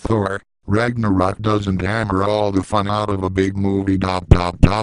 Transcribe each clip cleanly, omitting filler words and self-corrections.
Thor, Ragnarok doesn't hammer all the fun out of a big movie.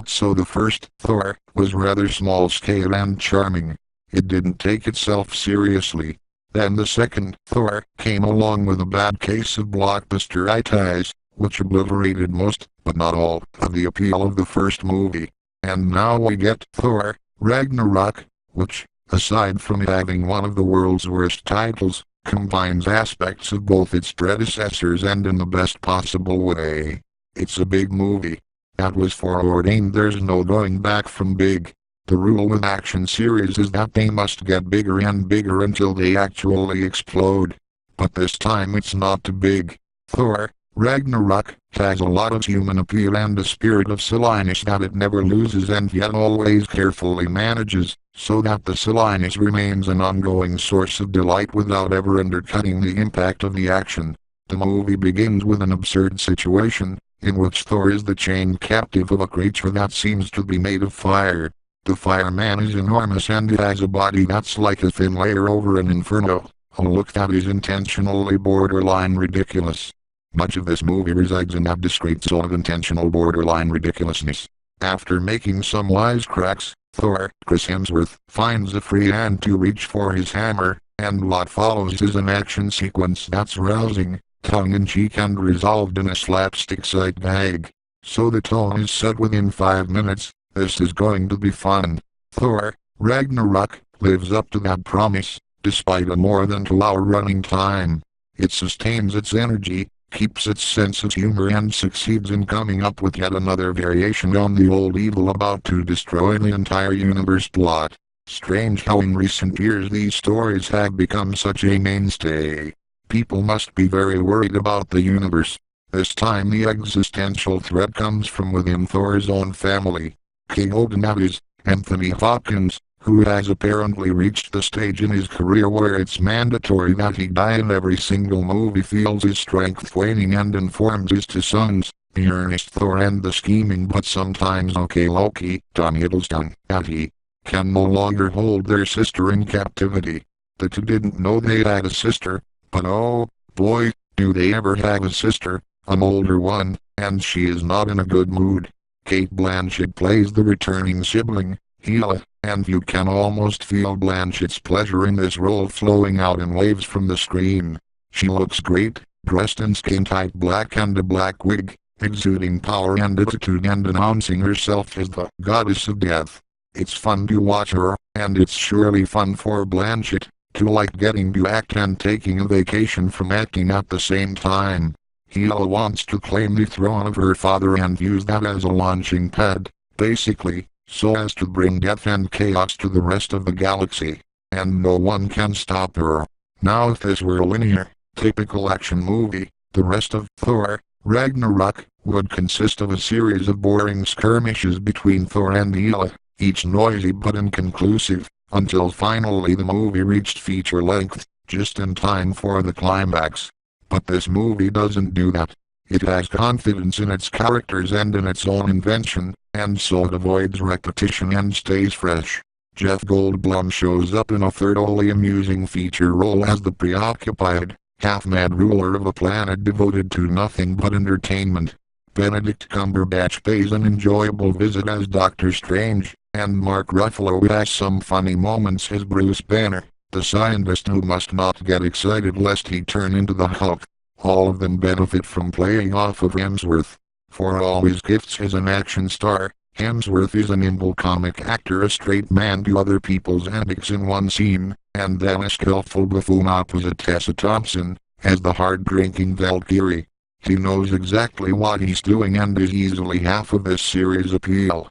So the first Thor was rather small scale and charming. It didn't take itself seriously. Then the second Thor came along with a bad case of blockbuster-itis, which obliterated most, but not all, of the appeal of the first movie. And now we get Thor, Ragnarok, which, aside from having one of the world's worst titles, combines aspects of both its predecessors and in the best possible way. It's a big movie. That was foreordained. There's no going back from big. The rule with action series is that they must get bigger and bigger until they actually explode. But this time it's not too big. Thor, Ragnarok, has a lot of human appeal and a spirit of silliness that it never loses and yet always carefully manages, so that the silliness remains an ongoing source of delight without ever undercutting the impact of the action. The movie begins with an absurd situation, in which Thor is the chained captive of a creature that seems to be made of fire. The fireman is enormous and has a body that's like a thin layer over an inferno, a look that is intentionally borderline ridiculous. Much of this movie resides in that discreet sort of intentional borderline ridiculousness. After making some wisecracks, Thor, Chris Hemsworth, finds a free hand to reach for his hammer, and what follows is an action sequence that's rousing, tongue-in-cheek and resolved in a slapstick sight gag. So the tone is set within 5 minutes. This is going to be fun. Thor, Ragnarok, lives up to that promise, despite a more than 2-hour running time. It sustains its energy, keeps its sense of humor and succeeds in coming up with yet another variation on the old evil about to destroy the entire universe plot. Strange how in recent years these stories have become such a mainstay. People must be very worried about the universe. This time the existential threat comes from within Thor's own family. King Odin, that is, Anthony Hopkins, who has apparently reached the stage in his career where it's mandatory that he die in every single movie, feels his strength waning and informs his two sons, the earnest Thor and the scheming but sometimes okay Loki, Tom Hiddleston, that he can no longer hold their sister in captivity. The two didn't know they had a sister, but oh boy, do they ever have a sister, an older one, and she is not in a good mood. Cate Blanchett plays the returning sibling, Hela, and you can almost feel Blanchett's pleasure in this role flowing out in waves from the screen. She looks great, dressed in skin-tight black and a black wig, exuding power and attitude and announcing herself as the goddess of death. It's fun to watch her, and it's surely fun for Blanchett, to like getting to act and taking a vacation from acting at the same time. Hela wants to claim the throne of her father and use that as a launching pad, basically, so as to bring death and chaos to the rest of the galaxy, and no one can stop her. Now if this were a linear, typical action movie, the rest of Thor, Ragnarok, would consist of a series of boring skirmishes between Thor and Hela, each noisy but inconclusive, until finally the movie reached feature length, just in time for the climax. But this movie doesn't do that. It has confidence in its characters and in its own invention, and so it avoids repetition and stays fresh. Jeff Goldblum shows up in a thoroughly amusing feature role as the preoccupied, half-mad ruler of a planet devoted to nothing but entertainment. Benedict Cumberbatch pays an enjoyable visit as Doctor Strange, and Mark Ruffalo has some funny moments as Bruce Banner, the scientist who must not get excited lest he turn into the Hulk. All of them benefit from playing off of Hemsworth. For all his gifts as an action star, Hemsworth is a nimble comic actor, a straight man to other people's antics in one scene, and then a skillful buffoon opposite Tessa Thompson, as the hard-drinking Valkyrie. He knows exactly what he's doing and is easily half of this series' appeal.